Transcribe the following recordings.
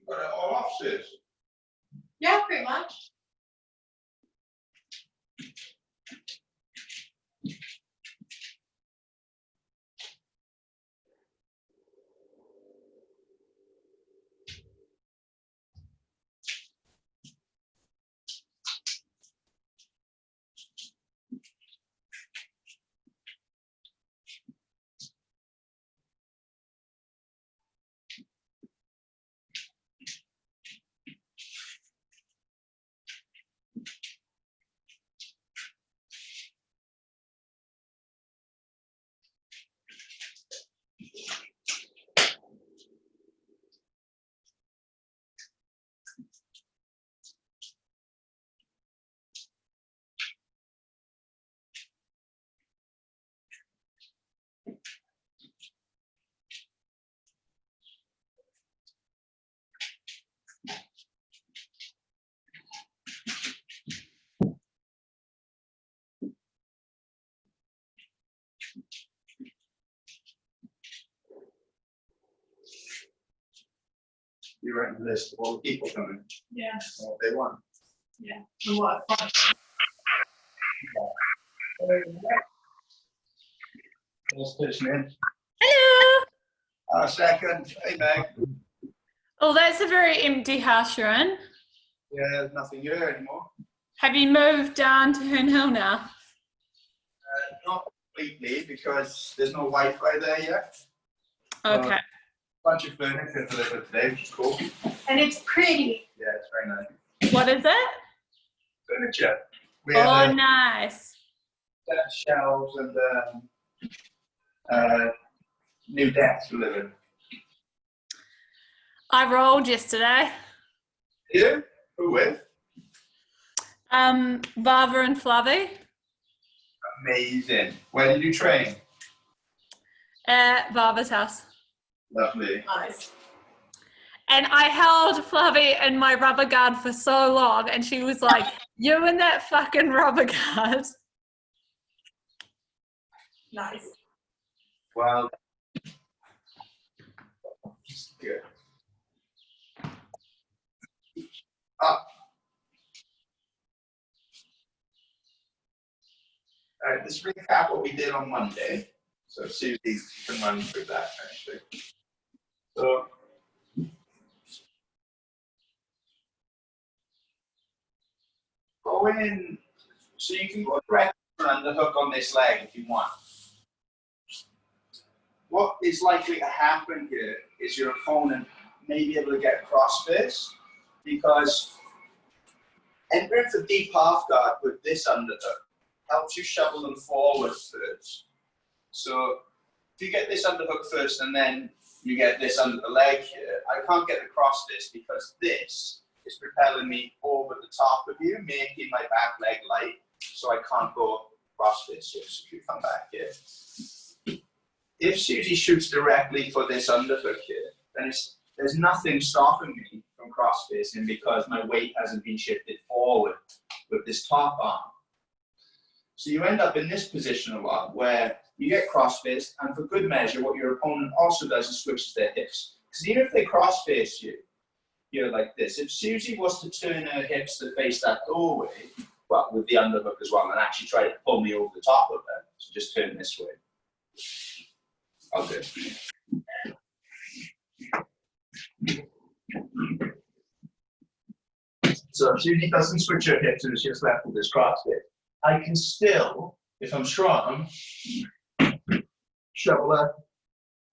Got it all off, sis. Yeah, pretty much. You write the list of all the people coming. Yeah. And what they want. Yeah. And what? First person in. Hello. Second. Hey, Meg. Oh, that's a very empty house you're in. Yeah, there's nothing here anymore. Have you moved down to Herne Hill now? Not completely because there's no Wi-Fi there yet. Okay. Bunch of furniture delivered today, which is cool. And it's pretty. Yeah, it's very nice. What is it? Furniture. We Oh, had nice. shelves and new desks delivered. I rolled yesterday. Yeah? Who with? Vava and Flavie. Amazing. Where did you train? At Vava's house. Lovely. Nice. And I held Flavie in my rubber guard for so long, and she was like, "You in that fucking rubber guard." Nice. Well, good. All right, let's recap what we did on Monday. So Susie can run through that actually. So go in, so you can go direct and underhook on this leg if you want. What is likely to happen here is your opponent may be able to get a cross fist because entering for deep half guard with this underhook helps you shovel them forward first. So if you get this underhook first and then you get this under the leg here, I can't get across this because this is propelling me over the top of you, making my back leg light, so I can't go across this here. So if you come back here, if Susie shoots directly for this underhook here, then there's nothing stopping me from cross facing because my weight hasn't been shifted forward with this top arm. So you end up in this position a lot where you get cross faced, and for good measure, what your opponent also does is switches their hips. Because even if they cross face you, you're like this. If Susie was to turn her hips to face that doorway, well, with the underhook as well, and actually try to pull me over the top of her, so just turn this way. Okay. So if Susie doesn't switch her hips and she's left with this cross fit, I can still, if I'm strong, shovel her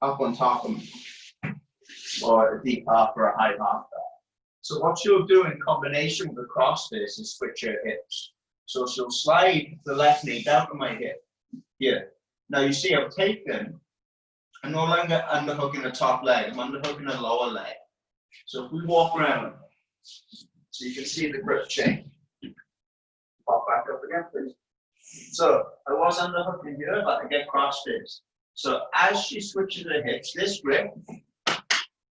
up on top of me, or a deep half or a high half there. So what she'll do in combination with the cross face is switch her hips. So she'll slide the left knee down to my hip here. Now you see I've taken, I'm no longer underhooking the top leg, I'm underhooking the lower leg. So if we walk around, so you can see the grip change. Pop back up again, please. So I was underhooking here, but I get cross face. So as she switches her hips, this grip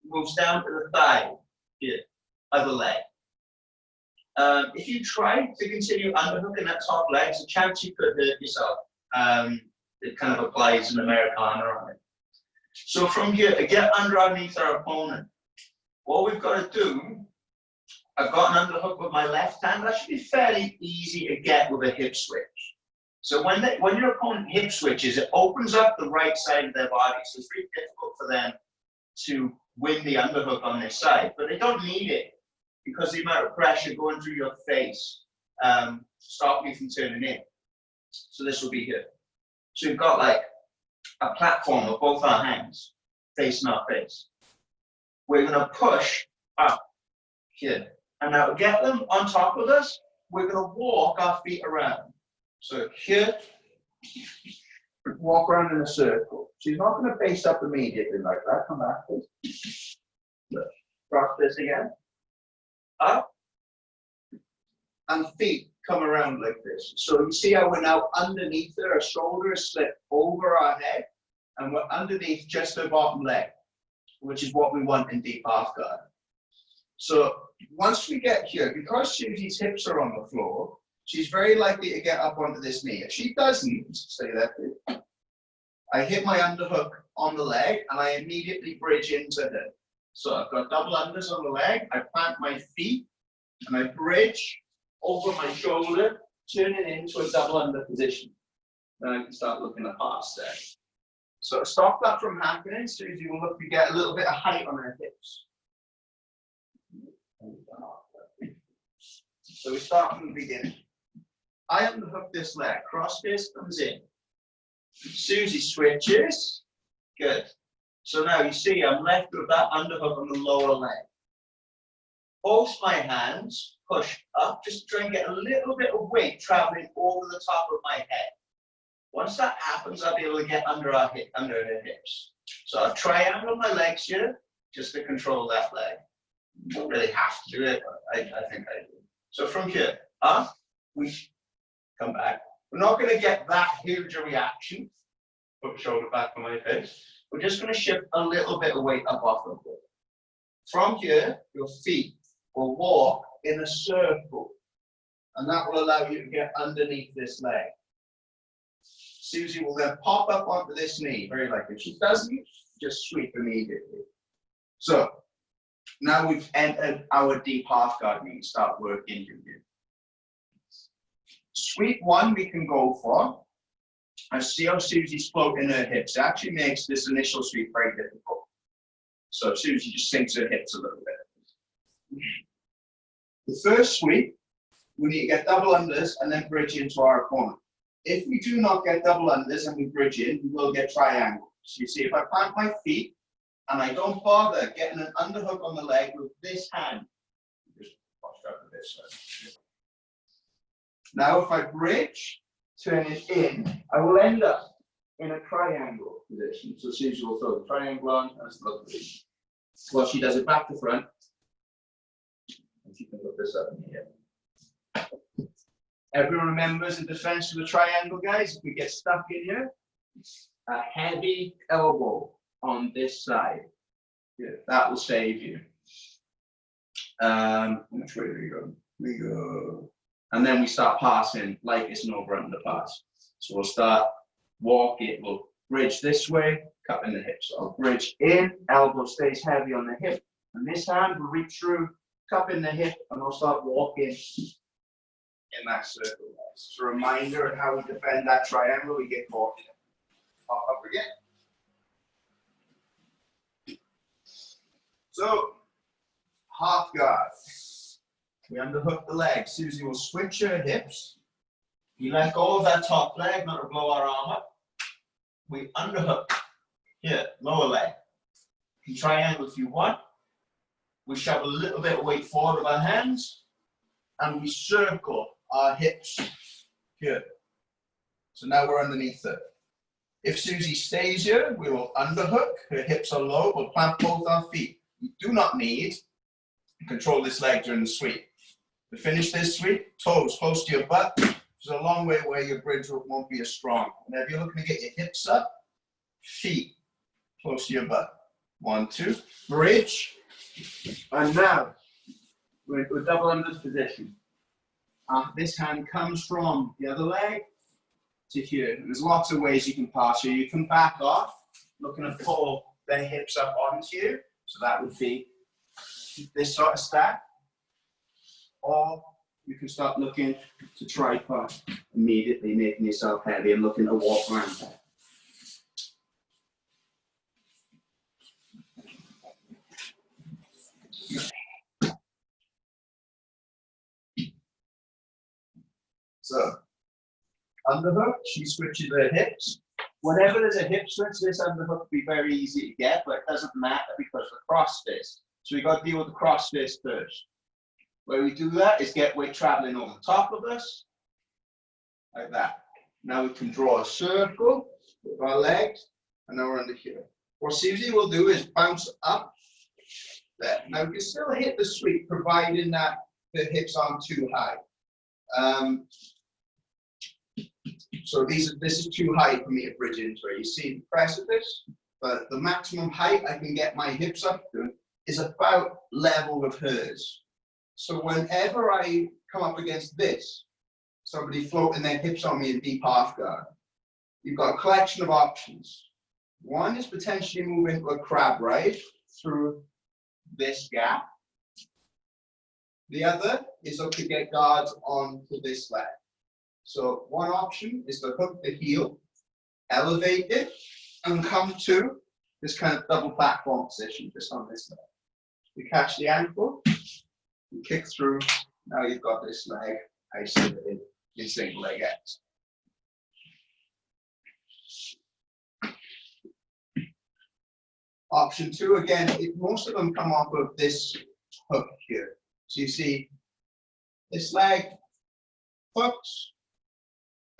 moves down to the thigh here, other leg. If you try to continue underhooking that top leg, there's a chance you could hurt yourself. It kind of applies an Americana on it. So from here, get underneath our opponent. What we've got to do, I've got an underhook with my left hand. That should be fairly easy to get with a hip switch. So when your opponent hip switches, it opens up the right side of their body. So it's really difficult for them to win the underhook on this side. But they don't need it because the amount of pressure going through your face stops you from turning in. So this will be here. So you've got like a platform with both our hands facing our face. We're going to push up here. And now to get them on top of us, we're going to walk our feet around. So here, walk around in a circle. So you're not going to face up immediately like that. Come back, please. Look. Cross this again. Up. And feet come around like this. So you see how we're now underneath there, our shoulder is slipped over our head, and we're underneath just the bottom leg, which is what we want in deep half guard. So once we get here, because Susie's hips are on the floor, she's very likely to get up onto this knee. If she doesn't, stay there, I hit my underhook on the leg and I immediately bridge into her. So I've got double unders on the leg, I plant my feet and I bridge over my shoulder, turning into a double under position. Then I can start looking at past there. So to stop that from happening, Susie will look to get a little bit of height on her hips. So we start from the beginning. I underhook this leg, cross fist comes in. Susie switches, good. So now you see I'm left with that underhook on the lower leg. Both my hands push up, just try and get a little bit of weight traveling over the top of my head. Once that happens, I'll be able to get under her hips. So I'll triangle my legs here, just to control that leg. You don't really have to do it, but I think I do. So from here, up, we come back. We're not going to get that huge a reaction. Put the shoulder back on my face. We're just going to shift a little bit of weight up off of it. From here, your feet will walk in a circle, and that will allow you to get underneath this leg. Susie will then pop up onto this knee, very likely. If she doesn't, just sweep immediately. So now we've entered our deep half guard knee. Start working from here. Sweep one we can go for. I see how Susie's floating her hips. It actually makes this initial sweep very difficult. So Susie just sinks her hips a little bit. The first sweep, we need to get double unders and then bridge into our opponent. If we do not get double unders and we bridge in, we will get triangles. So you see, if I plant my feet and I don't bother getting an underhook on the leg with this hand, just watch out for this side. Now if I bridge, turn it in, I will end up in a triangle position. So Susie will throw the triangle on, that's lovely. Well, she does it back to front. And she can look this up in here. Everyone remembers in defense of the triangle, guys, if we get stuck in here, a heavy elbow on this side. Yeah, that will save you. Which way do we go? We go. And then we start passing like it's an over-under pass. So we'll start walking, we'll bridge this way, cup in the hips. So I'll bridge in, elbow stays heavy on the hip. And this hand will reach through, cup in the hip, and I'll start walking in that circle. It's a reminder of how we defend that triangle. We get caught in it. Pop up again. So, half guard. We underhook the leg. Susie will switch her hips. We let go of that top leg, not to blow our arm up. We underhook. Here, lower leg. You can triangle if you want. We shove a little bit of weight forward with our hands. And we circle our hips here. So now we're underneath it. If Susie stays here, we will underhook. Her hips are low. We'll plant both our feet. We do not need to control this leg during the sweep. To finish this sweep, toes close to your butt. There's a long way where your bridge won't be as strong. And if you're looking to get your hips up, feet close to your butt. 1, 2, bridge. And now we're into a double unders position. This hand comes from the other leg to here. And there's lots of ways you can pass here. You can back off, looking to pull the hips up onto you. So that would be this sort of stack, or you can start looking to tripod immediately, making yourself heavy and looking to walk around there. So, underhook, she switches her hips. Whenever there's a hip switch, this underhook will be very easy to get, but it doesn't matter because of the cross fist. So we got to deal with the cross fist first. Where we do that is get weight traveling over the top of us, like that. Now we can draw a circle with our legs, and now we're under here. What Susie will do is bounce up there. Now we can still hit the sweep, providing that the hips aren't too high. So this is too high for me to bridge into it. You see the precipice, but the maximum height I can get my hips up to is about level with hers. So whenever I come up against this, somebody floating their hips on me in deep half guard, you've got a collection of options. One is potentially move into a crab ride through this gap. The other is look to get guards onto this leg. So one option is to hook the heel, elevate it, and come to this kind of double platform position just on this leg. You catch the ankle, you kick through, now you've got this leg isolated in single leg X. Option two, again, most of them come off of this hook here. So you see this leg hooks,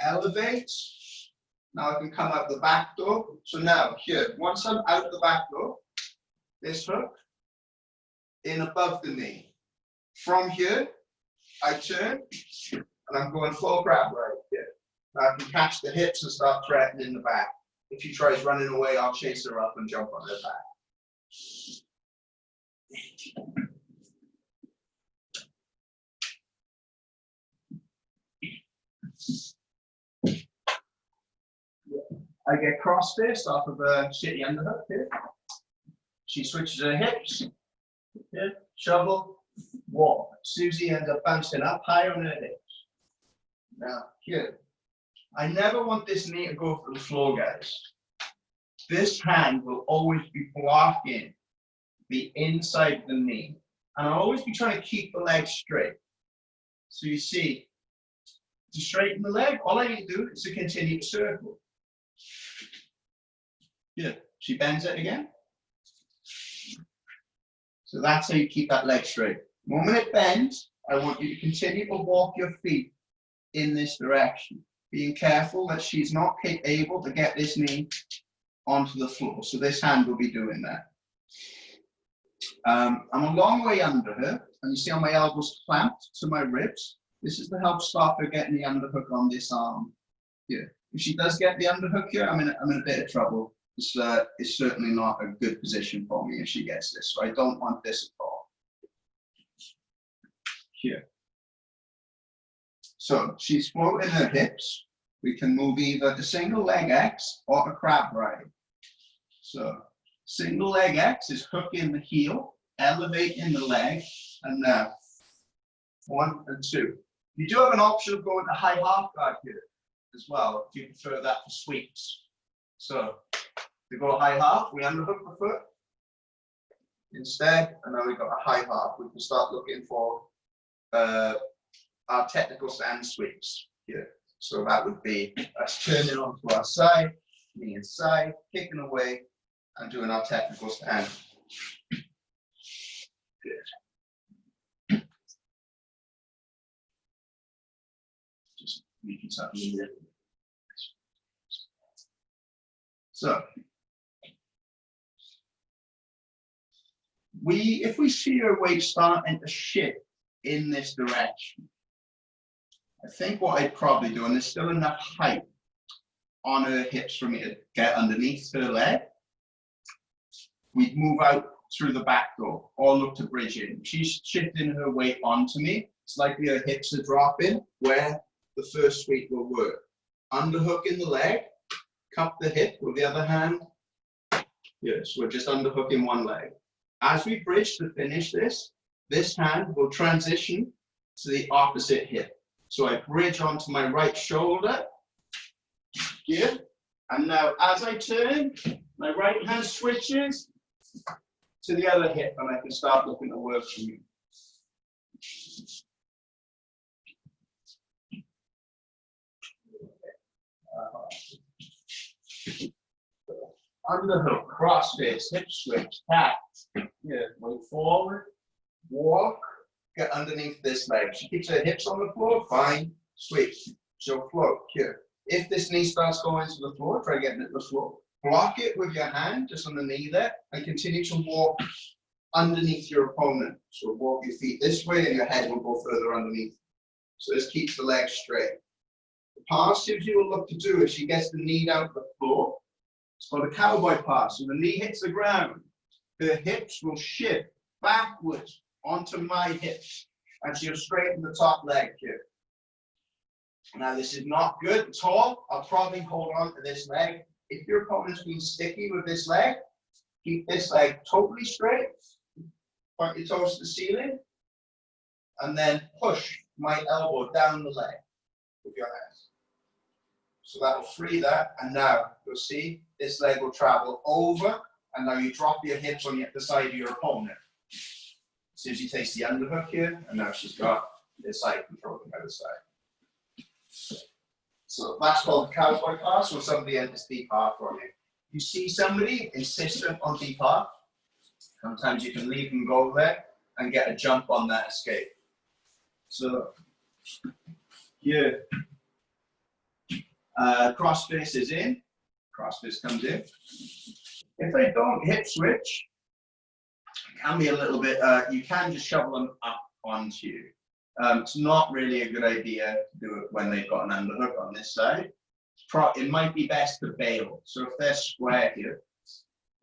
elevates. Now I can come out the back door. So now here, once I'm out the back door, this hook in above the knee. From here, I turn and I'm going full crab right here. Now I can catch the hips and start threatening the back. If she tries running away, I'll chase her up and jump on her back. I get cross fist off of a shitty underhook here. She switches her hips. Here, shovel, walk. Susie ends up bouncing up high on her hips. Now, here. I never want this knee to go for the floor, guys. This hand will always be blocking the inside of the knee. And I'll always be trying to keep the leg straight. So you see, to straighten the leg, all I need to do is to continue to circle. Here, she bends it again. So that's how you keep that leg straight. The moment it bends, I want you to continue to walk your feet in this direction, being careful that she's not able to get this knee onto the floor. So this hand will be doing that. I'm a long way under her, and you see how my elbows clamped to my ribs. This is to help stop her getting the underhook on this arm here. If she does get the underhook here, I'm in a bit of trouble. It's certainly not a good position for me if she gets this. So I don't want this at all. Here. So she's floating her hips. We can move either to single leg X or a crab ride. So single leg X is hooking the heel, elevating the leg, and now 1 and 2. You do have an option of going to high half guard here as well, if you prefer that for sweeps. So we go high half, we underhook the foot instead, and now we've got a high half. We can start looking for our technical stand sweeps here. So that would be us turning onto our side, knee inside, kicking away, and doing our technical stand. Good. Just making something here. So if we see our weight starting to shift in this direction, I think what I'd probably do, and there's still enough height on her hips for me to get underneath her leg, we'd move out through the back door or look to bridge in. She's shifting her weight onto me. It's likely her hips are dropping where the first sweep will work. Underhooking the leg, cup the hip with the other hand. Yes, we're just underhooking one leg. As we bridge to finish this hand will transition to the opposite hip. So I bridge onto my right shoulder here, and now as I turn, my right hand switches to the other hip, and I can start looking to work for you. Underhook, cross face, hip switch, tap. Here, move forward, walk, get underneath this leg. She keeps her hips on the floor, fine, switch. She'll float here. If this knee starts going to the floor, try getting it to the floor. Block it with your hand, just on the knee there, and continue to walk underneath your opponent. So walk your feet this way and your head will go further underneath. So this keeps the legs straight. The pass Susie will look to do if she gets the knee down to the floor. It's called a cowboy pass. So the knee hits the ground. Her hips will shift backwards onto my hips. And she'll straighten the top leg here. Now this is not good at all. I'll probably hold on to this leg. If your opponent's being sticky with this leg, keep this leg totally straight. Point your toes to the ceiling. And then push my elbow down the leg with your hands. So that will free that. And now you'll see this leg will travel over. And now you drop your hips on the side of your opponent. Susie takes the underhook here. And now she's got this side control on the other side. So that's called the cowboy pass when somebody enters deep half on you. You see somebody insistent on deep half, sometimes you can leave them go there and get a jump on that escape. So here, cross face is in, cross face comes in. If they don't hip switch, it can be a little bit, you can just shovel them up onto you. It's not really a good idea to do it when they've got an underhook on this side. It might be best to bail. So if they're square here,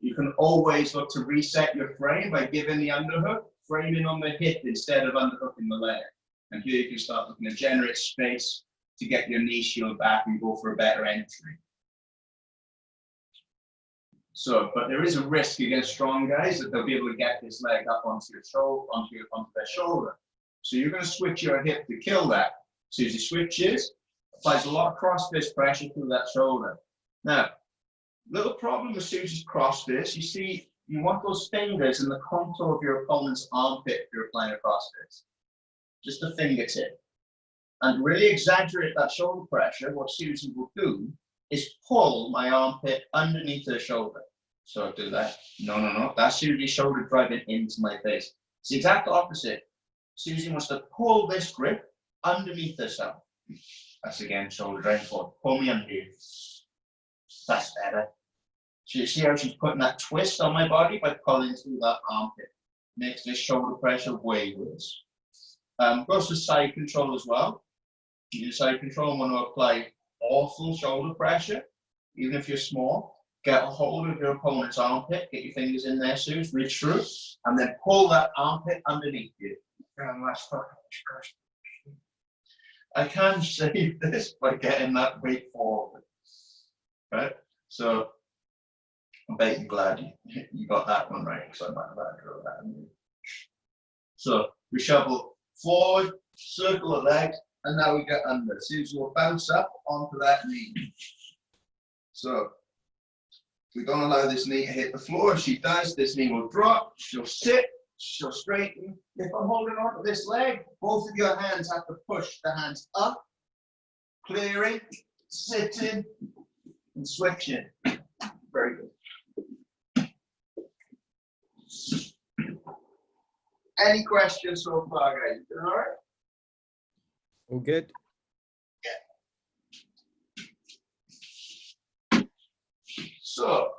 you can always look to reset your frame by giving the underhook, framing on the hip instead of underhooking the leg. And here you can start looking to generate space to get your knee shield back and go for a better entry. So, but there is a risk against strong guys that they'll be able to get this leg up onto your shoulder, onto their shoulder. So you're going to switch your hip to kill that. Susie switches, applies a lot of cross-fist pressure through that shoulder. Now, little problem with Susie's cross-fist, you see, you want those fingers in the contour of your opponent's armpit if you're applying a cross-fist. Just a fingertip. And really exaggerate that shoulder pressure, what Susie will do is pull my armpit underneath her shoulder. So I'll do that. No. That's Susie's shoulder driving into my face. It's the exact opposite. Susie wants to pull this grip underneath herself. That's again shoulder driving forward. Pull me under you. That's better. So you see how she's putting that twist on my body by pulling through that armpit. Makes this shoulder pressure way worse. Goes to side control as well. You use side control and want to apply awful shoulder pressure, even if you're small. Get a hold of your opponent's armpit, get your fingers in there, Suze, reach through, and then pull that armpit underneath you. I can save this by getting that weight forward. Right? So I'm bet you're glad you got that one right, because I might have had to draw that in. So we shovel forward, circle the legs, and now we get under. Susan will bounce up onto that knee. So we don't allow this knee to hit the floor. If she does, this knee will drop. She'll sit. She'll straighten. If I'm holding on to this leg, both of your hands have to push the hands up, clearing, sitting, and switching. Very good. Any questions so far, guys? All right? All good. So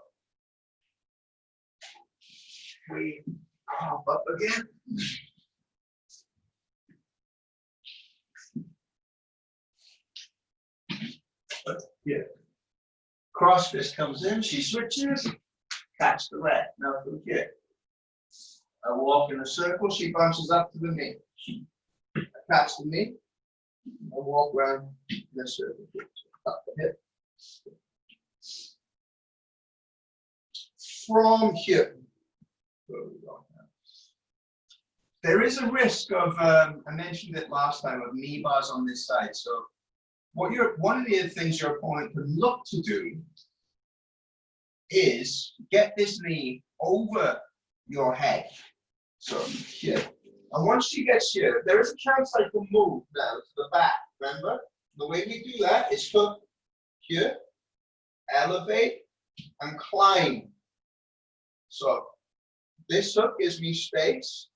we pop up again. Yeah. Cross fist comes in, she switches, catch the leg. Now from here. I walk in a circle, she bounces up to the knee. I catch the knee, I walk around in a circle. Up the hip. From here. Where are we going? There is a risk of, I mentioned it last time, of knee bars on this side. So one of the other things your opponent can look to do is get this knee over your head. So here. And once she gets here, there is a chance I can move now to the back. Remember? The way we do that is hook here, elevate, and climb. So this hook gives me space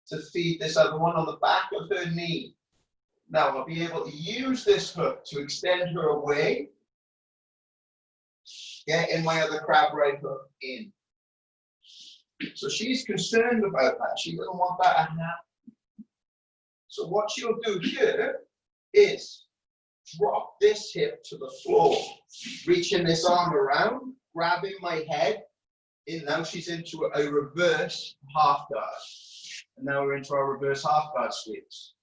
to feed this other one on the back of her knee. Now I'll be able to use this hook to extend her away, get in my other crab right hook in. So she's concerned about that. She doesn't want that to happen. So what she'll do here is drop this hip to the floor, reaching this arm around, grabbing my head in. Now she's into a reverse half guard. And now we're into our reverse half guard sweeps.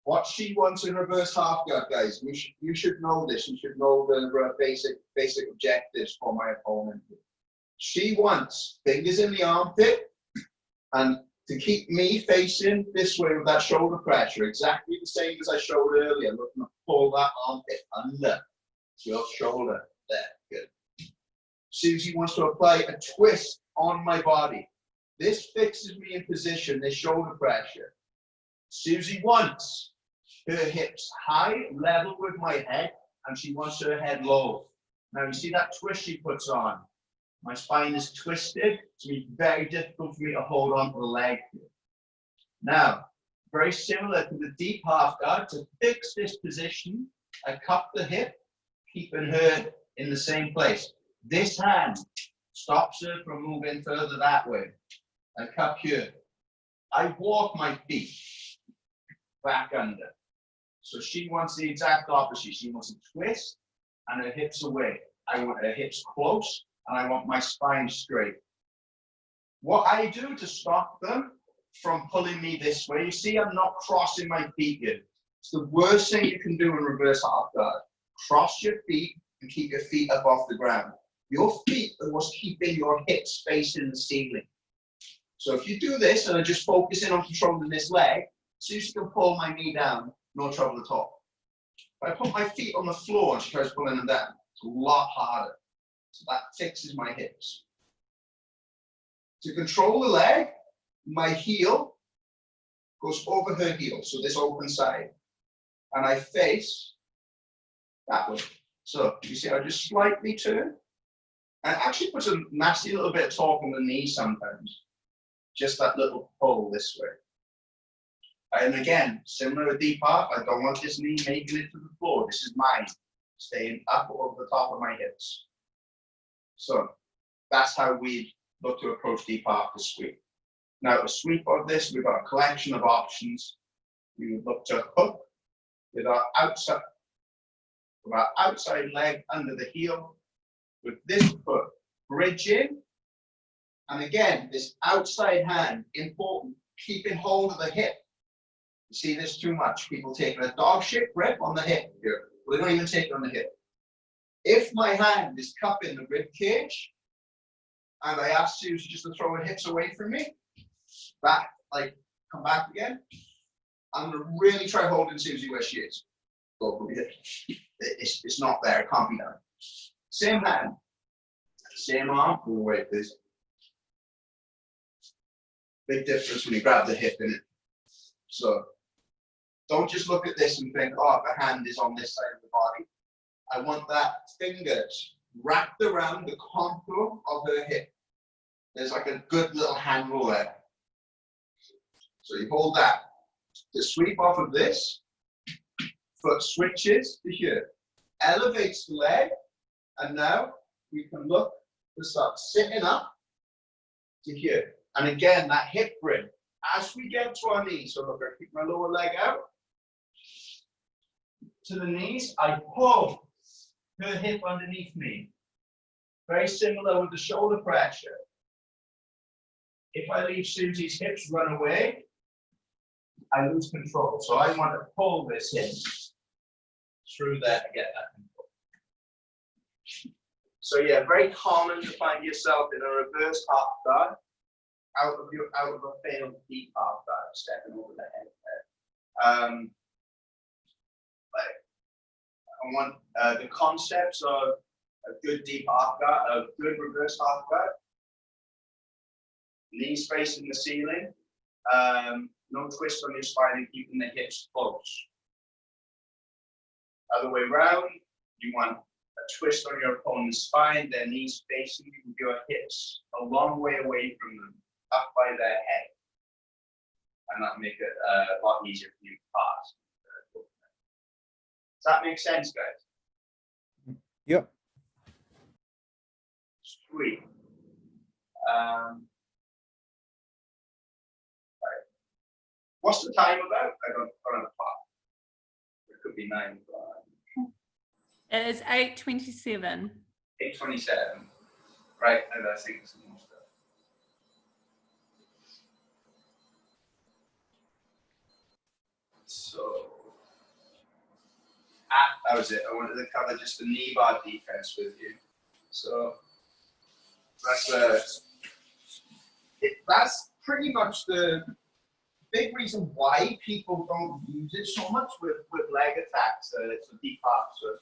What she wants in reverse half guard, guys, you should know this. You should know the basic objectives for my opponent. She wants fingers in the armpit and to keep me facing this way with that shoulder pressure, exactly the same as I showed earlier, looking to pull that armpit under your shoulder. There, good. Susie wants to apply a twist on my body. This fixes me in position, this shoulder pressure. Susie wants her hips high, level with my head, and she wants her head low. Now you see that twist she puts on? My spine is twisted, so it's very difficult for me to hold on to the leg here. Now, very similar to the deep half guard, to fix this position, I cup the hip, keeping her in the same place. This hand stops her from moving further that way. I cup here. I walk my feet back under. So she wants the exact opposite. She wants a twist and her hips away. I want her hips close and I want my spine straight. What I do to stop them from pulling me this way, you see I'm not crossing my feet here. It's the worst thing you can do in reverse half guard. Cross your feet and keep your feet up off the ground. Your feet are what's keeping your hips facing the ceiling. So if you do this and are just focusing on controlling this leg, Susie can pull my knee down, no trouble at all. If I put my feet on the floor and she tries pulling them down, it's a lot harder. So that fixes my hips. To control the leg, my heel goes over her heel, so this open side. And I face that way. So you see, I just slightly turn. And it actually puts a nasty little bit of torque on the knee sometimes. Just that little pull this way. And again, similar to deep half, I don't want this knee making it to the floor. This is mine, staying up over the top of my hips. So that's how we look to approach deep half to sweep. Now to sweep of this, we've got a collection of options. We would look to hook with our outside leg under the heel, with this foot bridging. And again, this outside hand, important, keeping hold of the hip. You see this too much. People taking a dog shit grip on the hip here. Well, they don't even take it on the hip. If my hand is cupping the rib cage, and I ask Susie just to throw her hips away from me, back, like, come back again, I'm going to really try holding Susie where she is. It's not there. It can't be done. Same hand, same arm. Oh, wait, please. Big difference when you grab the hip in it. So don't just look at this and think, oh, the hand is on this side of the body. I want that fingers wrapped around the contour of her hip. There's like a good little handle there. So you hold that. To sweep off of this, foot switches to here. Elevates the leg, and now we can look to start sitting up to here. And again, that hip bridge. As we get to our knees, so look, I keep my lower leg out to the knees, I pull her hip underneath me. Very similar with the shoulder pressure. If I leave Susie's hips run away, I lose control. So I want to pull this hip through there to get that control. So yeah, very common to find yourself in a reverse half guard. out of a failed deep half guard, stepping over the head there. Like I want the concepts of a good deep half guard, a good reverse half guard, knees facing the ceiling, no twist on your spine and keeping the hips close. Other way round, you want a twist on your opponent's spine, their knees facing you with your hips a long way away from them, up by their head. And that'll make it a lot easier for you to pass. Does that make sense, guys? Yep. Sweet. Right. What's the time about? I don't have a clock. It could be 9 o'clock. It is 8:27. 8:27. Right, and I think some more stuff. So, that was it. I wanted to cover just the knee bar defense with you. So, that's pretty much the big reason why people don't use it so much with leg attacks. It's a deep half. So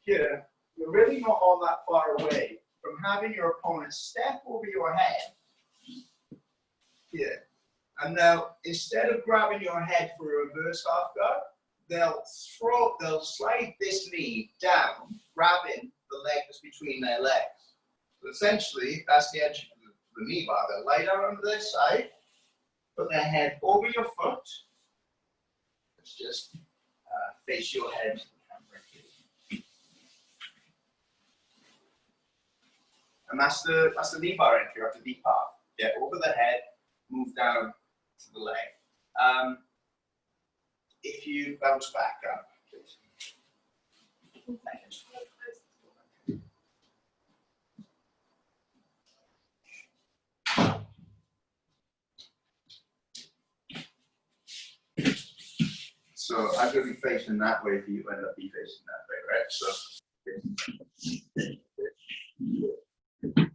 here, you're really not all that far away from having your opponent step over your head. Here. And now, instead of grabbing your head for a reverse half guard, they'll slide this knee down, grabbing the leg that's between their legs. So essentially, that's the edge of the knee bar. They'll lie down on this side, put their head over your foot. Let's just face your head. And that's the knee bar entry of the deep half. Get over the head, move down to the leg. If you bounce back up, please. So I'm going to be facing that way for you, end up be facing that way, right? So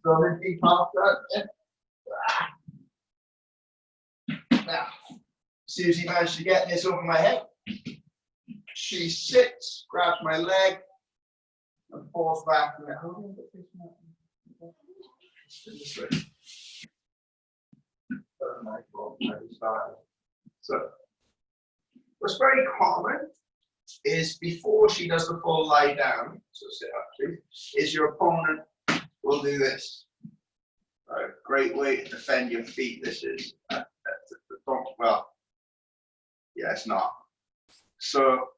the deep half guard. Now, Susie managed to get this over my head. She sits, grabs my leg, and falls back. So, what's very common is before she does the full lie down, so sit up please, is your opponent will do this. Right, great way to defend your feet. This is well, yeah, it's not. So,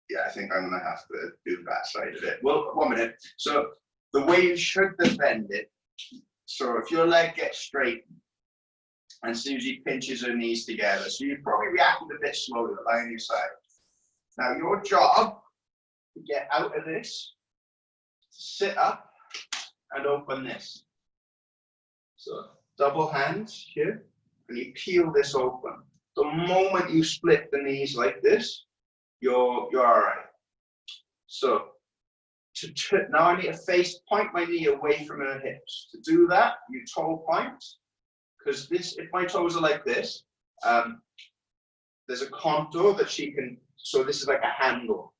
yeah, I think I'm gonna have to do that side of it. Well, 1 minute. So the way you should defend it. So if your leg gets straight and Susie pinches her knees together, so you're probably reacting a bit slowly, lie on your side. Now your job to get out of this, sit up and open this. So double hands here, and you peel this open. The moment you split the knees like this, you're all right. So now I need to point my knee away from her hips. To do that, you toe point, because if my toes are like this, there's a contour that she can. So this is like a handle,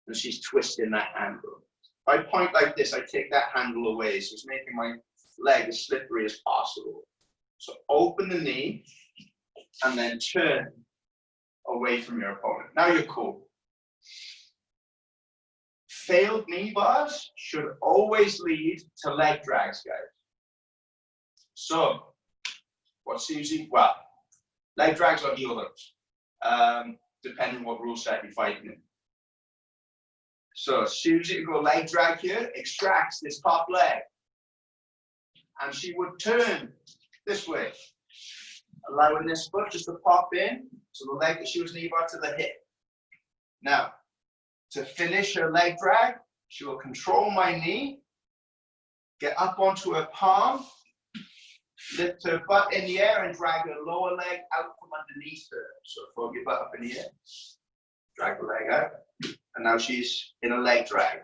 and she's twisting that handle. If I point like this, I take that handle away, so it's making my leg as slippery as possible. So open the knee and then turn away from your opponent. Now you're cool. Failed knee bars should always lead to leg drags, guys. So, what Susie? Well, leg drags or heel hooks, depending what rule set you're fighting in. So, Susie will go leg drag here, extracts this top leg. And she would turn this way, allowing this foot just to pop in to the leg that she was knee bar to the hip. Now, to finish her leg drag, she will control my knee, get up onto her palm, lift her butt in the air and drag her lower leg out from underneath her. So fold your butt up in the air, drag the leg out, and now she's in a leg drag.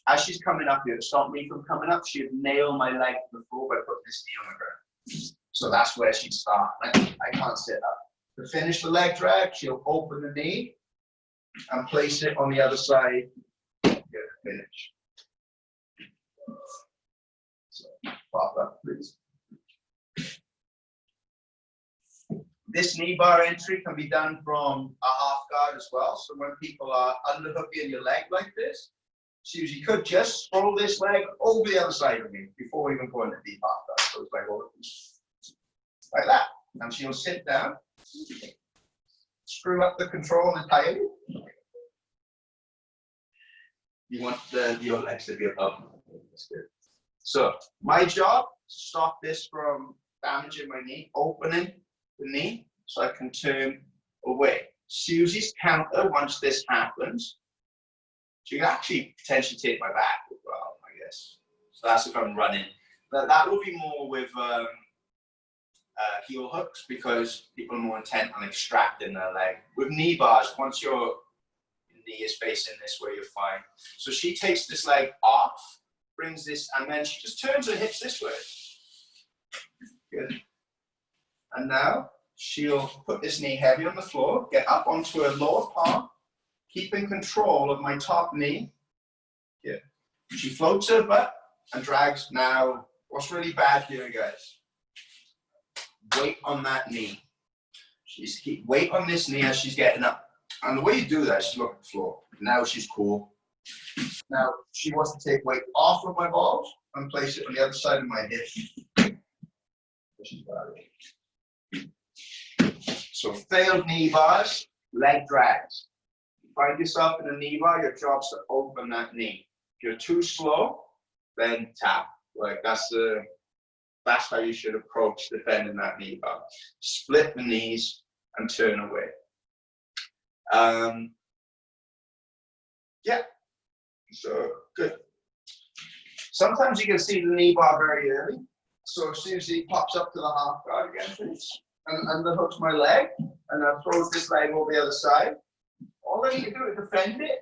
as she's coming up here, to stop me from coming up, she'd nail my leg to the floor by putting this knee on the ground. So that's where she'd start. I can't sit up. To finish the leg drag, she'll open the knee and place it on the other side. Finish. So, pop up, please. This knee bar entry can be done from a half guard as well. So when people are underhooking your leg like this, Susie could just roll this leg over the other side of me before even going to deep half guard. So it's like that. And she'll sit down, screw up the control entirely. You want your legs to be up. That's good. So my job, stop this from damaging my knee, opening the knee so I can turn away. Susie's counter, once this happens, she can actually potentially take my back as well, I guess. So that's if I'm running. But that will be more with heel hooks because people are more intent on extracting their leg. With knee bars, once your knee is facing this way, you're fine. So she takes this leg off, brings this, and then she just turns her hips this way. Good. And now she'll put this knee heavy on the floor, get up onto her lower palm, keeping control of my top knee. Here. She floats her butt and drags. Now, what's really bad here, guys? Weight on that knee. She's keep weight on this knee as she's getting up. And the way you do that is you look at the floor. Now she's cool. Now she wants to take weight off of my balls and place it on the other side of my hip. So failed knee bars, leg drags. You find yourself in a knee bar, your job's to open that knee. If you're too slow, then tap. Like that's how you should approach defending that knee bar. Split the knees and turn away. Yeah, so good. Sometimes you can see the knee bar very early. So as soon as he pops up to the half guard again, please, and underhooks my leg, and I throw this leg over the other side. All I need to do to defend it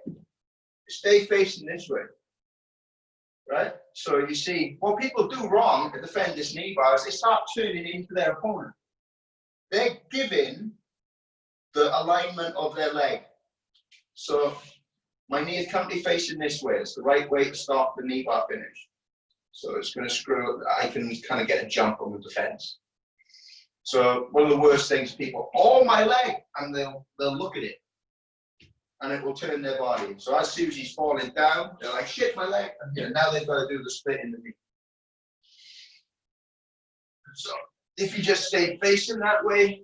is stay facing this way, right? So you see, what people do wrong to defend this knee bar is they start turning into their opponent. They're giving the alignment of their leg. So my knee is currently facing this way. It's the right way to start the knee bar finish. So it's going to screw, I can kind of get a jump on the defense. So one of the worst things, people, oh, my leg, and they'll look at it and it will turn their body. So as Susie's falling down, they're like, shit, my leg. And now they've got to do the split in the knee. So if you just stay facing that way,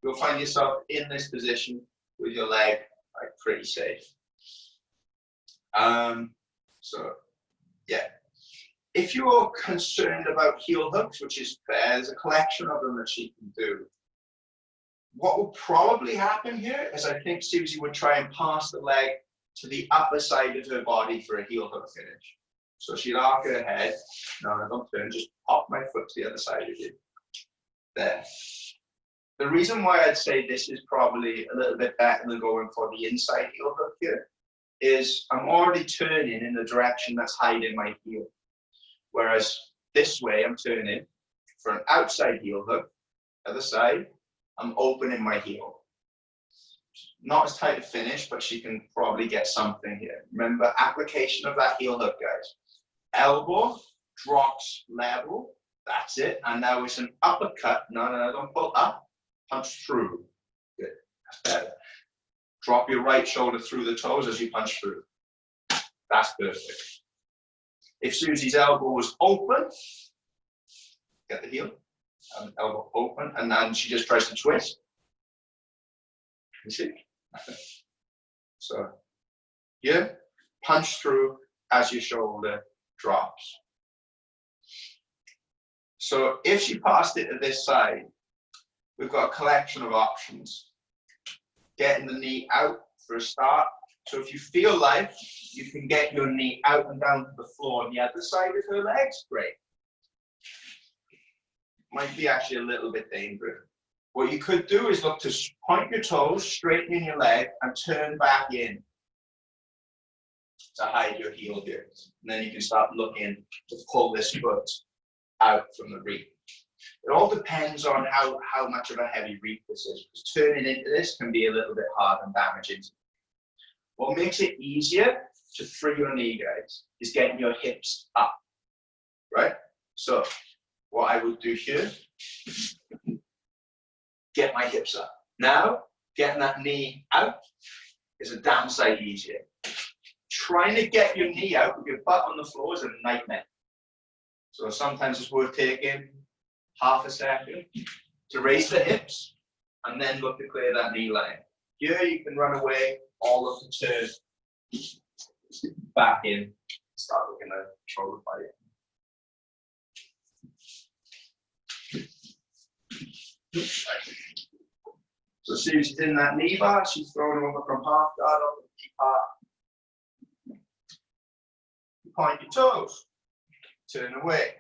you'll find yourself in this position with your leg like pretty safe. So yeah. If you're concerned about heel hooks, which is fair, there's a collection of them that she can do. What will probably happen here is I think Susie would try and pass the leg to the upper side of her body for a heel hook finish. So she'd arc her head. No, don't turn, just pop my foot to the other side of you. There. The reason why I'd say this is probably a little bit better than going for the inside heel hook here is I'm already turning in the direction that's hiding my heel. Whereas this way, I'm turning for an outside heel hook. Other side, I'm opening my heel. Not as tight a finish, but she can probably get something here. Remember, application of that heel hook, guys. Elbow drops level. That's it. And now it's an uppercut. No, don't pull up. Punch through. Good. That's better. Drop your right shoulder through the toes as you punch through. That's perfect. If Susie's elbow was open, get the heel, elbow open, and then she just tries to twist. You see? So here, punch through as your shoulder drops. So if she passed it to this side, we've got a collection of options. Getting the knee out for a start. So if you feel like you can get your knee out and down to the floor on the other side of her legs, great. Might be actually a little bit dangerous. What you could do is look to point your toes, straighten your leg, and turn back in. to hide your heel here. And then you can start looking to pull this foot out from the reap. It all depends on how much of a heavy reap this is, because turning into this can be a little bit hard and damaging. What makes it easier to free your knee, guys, is getting your hips up, right? So what I would do here, get my hips up. Now, getting that knee out is a damn sight easier. Trying to get your knee out with your butt on the floor is a nightmare. So sometimes it's worth taking half a second to raise the hips and then look to clear that knee line. Here you can run away all of the turn back in, start looking at shoulder fight. So Susie's in that knee bar, she's throwing over from half guard up the knee bar. Point your toes, turn away.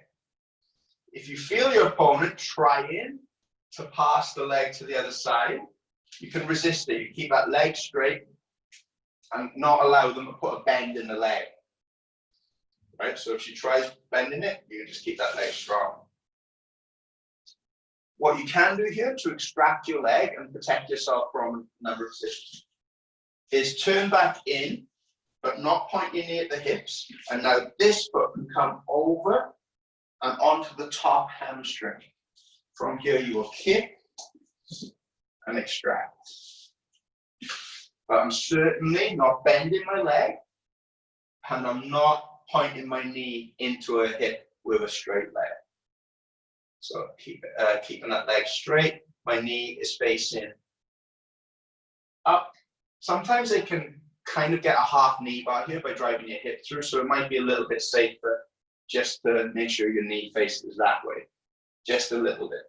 If you feel your opponent trying to pass the leg to the other side, you can resist it. You keep that leg straight and not allow them to put a bend in the leg. Right? So if she tries bending it, you can just keep that leg strong. What you can do here to extract your leg and protect yourself from a number of positions is turn back in, but not pointing near the hips. And now this foot can come over and onto the top hamstring. From here you will kick and extract. But I'm certainly not bending my leg, and I'm not pointing my knee into a hip with a straight leg. So keeping that leg straight, my knee is facing up. Sometimes they can kind of get a half knee bar here by driving your hip through, so it might be a little bit safer just to make sure your knee faces that way, just a little bit.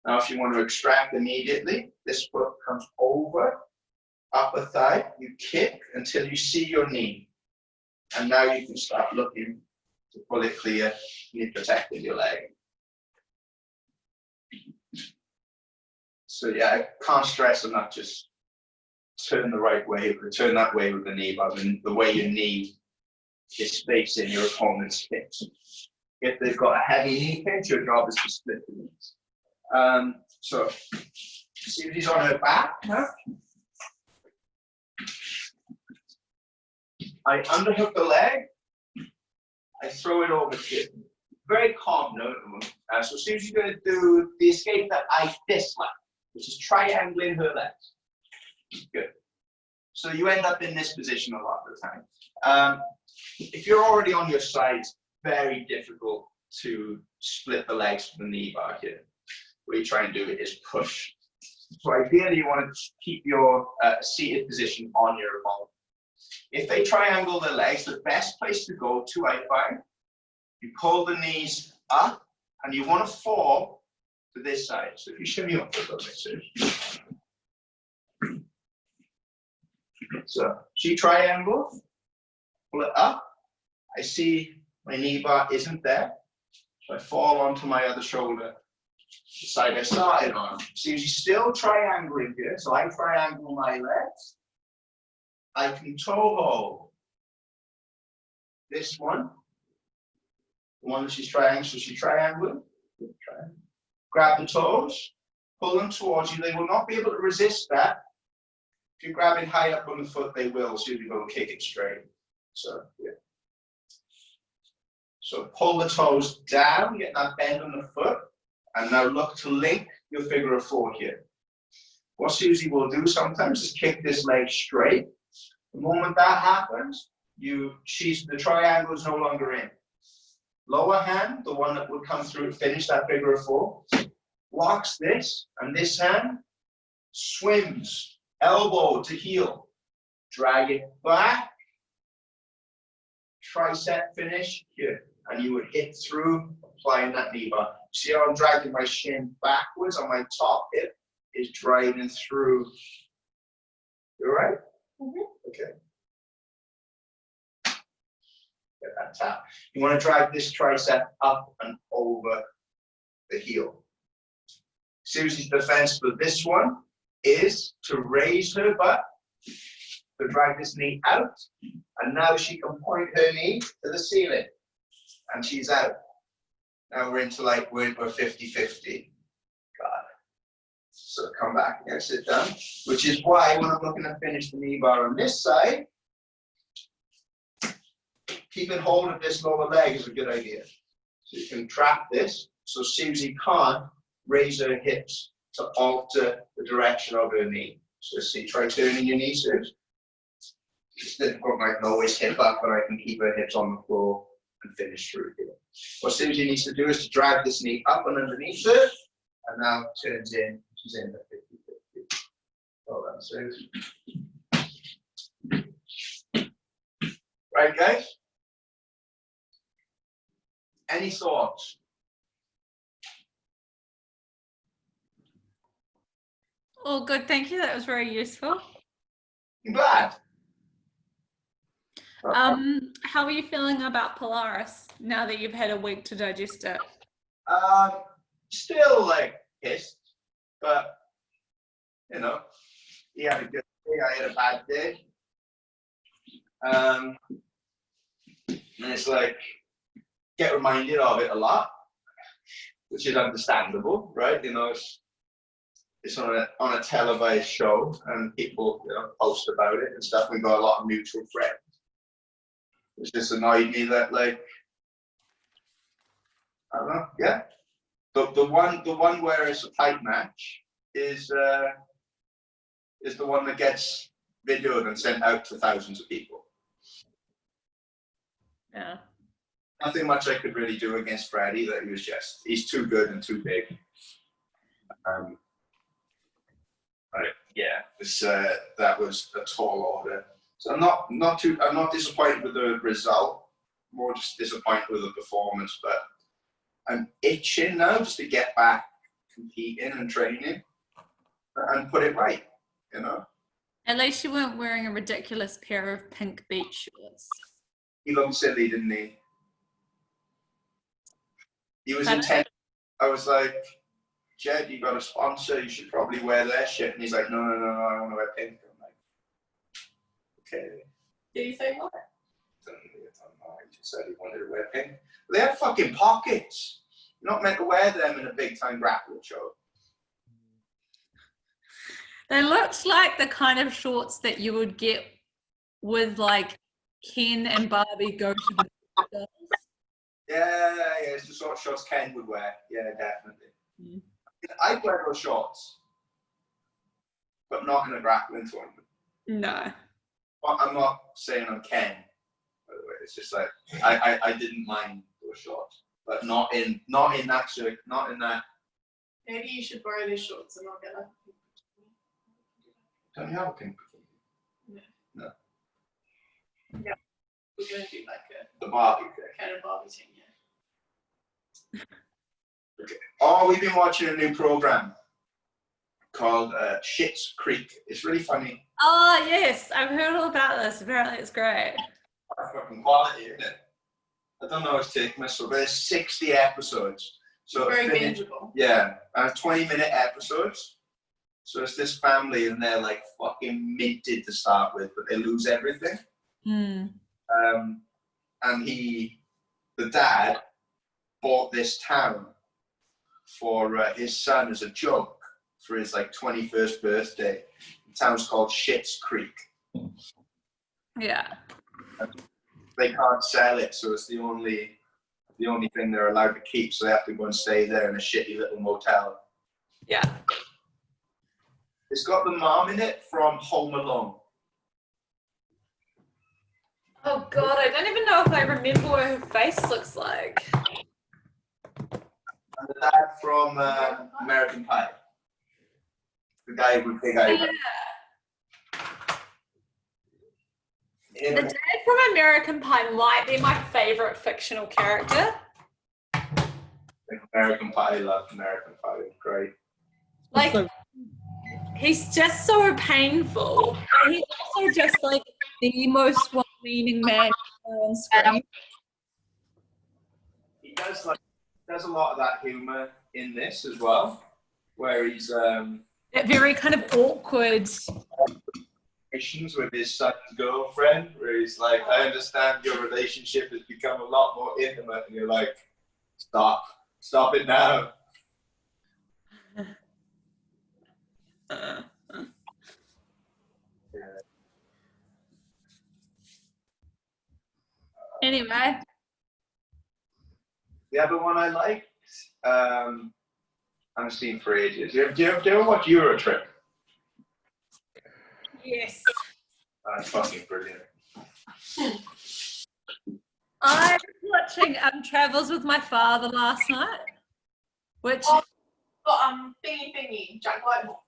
Now if you want to extract immediately, this foot comes over, upper thigh, you kick until you see your knee. And now you can start looking to pull it clear, you're protecting your leg. So yeah, I can't stress enough, just turn the right way, or turn that way with the knee bar, and the way your knee is facing your opponent's hips. If they've got a heavy knee pinch, your job is to split the knees. So, see if he's on her back now. I underhook the leg, I throw it over to you. Very calm note. So see if she's going to do the escape that I dislike, which is triangling her legs. Good. So you end up in this position a lot of the time. If you're already on your side, it's very difficult to split the legs from the knee bar here. What you try and do is push. So ideally, you want to keep your seated position on your opponent. If they triangle their legs, the best place to go to, I find, you pull the knees up, and you want to fall to this side. So if you shimmy up a little bit, so she triangles, pull it up. I see my knee bar isn't there, so I fall onto my other shoulder, the side I started on. See, she's still triangling here, so I triangle my legs. I can toe hold this one, the one that she's triangling, so she's triangling. Grab the toes, pull them towards you. They will not be able to resist that. If you grab it high up on the foot, they will, so you go and kick it straight. So, yeah. So pull the toes down, get that bend on the foot, and now look to link your figure of four here. What Susie will do sometimes is kick this leg straight. The moment that happens, the triangle is no longer in. Lower hand, the one that would come through, finish that figure of four, locks this, and this hand swims, elbow to heel. Drag it back, tricep finish here, and you would hit through, applying that knee bar. See how I'm dragging my shin backwards on my top hip is driving through. You all right? Mm-hmm. Okay. Get that tap. You want to drag this tricep up and over the heel. Susie's defense for this one is to raise her butt So drag this knee out, and now she can point her knee to the ceiling, and she's out. Now we're into like, we're 50-50. God. So come back and sit down, which is why when I'm looking to finish the knee bar on this side, keeping hold of this lower leg is a good idea. So you can trap this, so Susie can't raise her hips to alter the direction of her knee. So see, try turning your knee, Susie. It's difficult, I can always hip up, but I can keep her hips on the floor and finish through here. What Susie needs to do is to drag this knee up and underneath her, and now turns in, she's in the 50-50. Well done, Susie. Right, guys? Any thoughts? All good, thank you. That was very useful. I'm glad. How are you feeling about Polaris now that you've had a week to digest it? Still like pissed, but you know, he had a good day, I had a bad day. And it's like, get reminded of it a lot, which is understandable, right? You know, it's on a televised show, and people, you know, post about it and stuff. We've got a lot of mutual friends. It just annoyed me that, like, I don't know, yeah. The one where it's a tight match is the one that gets videoed and sent out to thousands of people. Yeah. Nothing much I could really do against Freddie. That he's too good and too big. Right, yeah, that was a tall order. So I'm not disappointed with the result. More just disappointed with the performance. But I'm itching now just to get back competing and training and put it right. You know. At least you weren't wearing a ridiculous pair of pink beach shorts. He looked silly, didn't he? He was intent. I was like, Jed, you got a sponsor, you should probably wear their shit. And he's like, no, I want to wear pink. I'm like, okay. Did you say what? I don't know. He just said he wanted to wear pink. But they have fucking pockets. You're not meant to wear them in a big time grappling show. They looked like the kind of shorts that you would get with like Ken and Barbie go to the dolls. Yeah, it's the sort of shorts Ken would wear. Yeah, definitely. Mm. I'd wear those shorts, but not in a grappling tournament. No. But I'm not saying I'm Ken, by the way. It's just like I didn't mind those shorts, but not in that shirt, not in that. Maybe you should borrow these shorts and I'll get a pink bikini. Don't you have a pink bikini? No. Yeah. We're gonna do like The Barbie thing. kind of Barbie thing, yeah. Okay. Oh, we've been watching a new program called Schitt's Creek. It's really funny. Oh yes, I've heard all about this. Apparently it's great. Fucking quality, isn't it? I don't know, it's taking us so, but it's 60 episodes. So Very bingeable. Yeah, and 20-minute episodes. So it's this family and they're like fucking minted to start with, but they lose everything. Mm. And the dad bought this town for his son as a joke for his like 21st birthday. The town's called Schitt's Creek. Yeah. They can't sell it, so it's the only thing they're allowed to keep. So they have to go and stay there in a shitty little motel. Yeah. It's got the mom in it from Home Alone. Oh god, I don't even know if I remember what her face looks like. And the dad from American Pie. The guy with big eyes. The dad from American Pie might be my favourite fictional character. American Pie, loved American Pie, great. Like, he's just so painful. And he's also just like the most well-meaning man on screen. He does a lot of that humour in this as well, where he's That very kind of awkward. with his son's girlfriend, where he's like, I understand your relationship has become a lot more intimate, and you're like, stop it now. Anyway, The other one I liked, I haven't seen for ages. Do you ever watch Euro Trip? yes. That's fucking brilliant. I was watching Travels with My Father last night, which Got thingy, Jack Whitehall.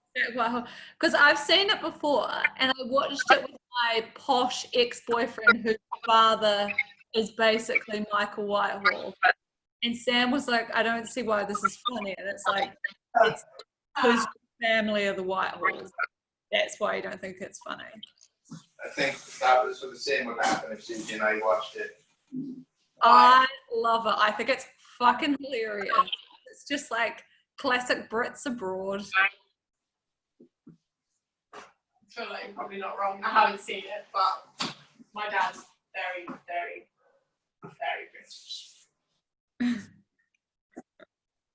because I've seen it before, and I watched it with my posh ex-boyfriend whose father is basically Michael Whitehall, and Sam was like, I don't see why this is funny, and it's like, it's because family are the Whitehalls. That's why you don't think it's funny. I think that was the same what happened if Susie and I watched it. I love it. I think it's fucking hilarious. It's just like classic Brits abroad. I feel like you're probably not wrong. I haven't seen it, but my dad's very, very, very British.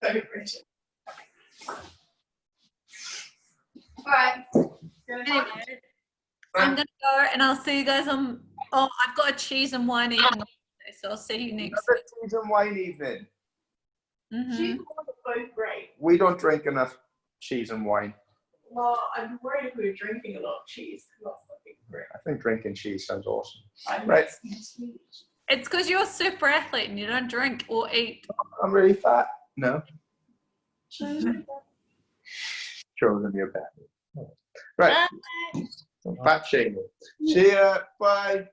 Very British. Right. Anyway, I'm gonna go and I'll see you guys on. Oh, I've got a cheese and wine evening on Thursday, so I'll see you next Another cheese and wine evening. week. Cheese and wine are both great. We don't drink enough cheese and wine. Well, I'm worried if we were drinking a lot of cheese. That's fucking great. I think drinking cheese sounds awesome. I'm Right. It's because you're a super athlete and you don't drink or eat. I'm really fat. No. Chosen your bad. Right. Bye. Fat shaming. See ya. Bye.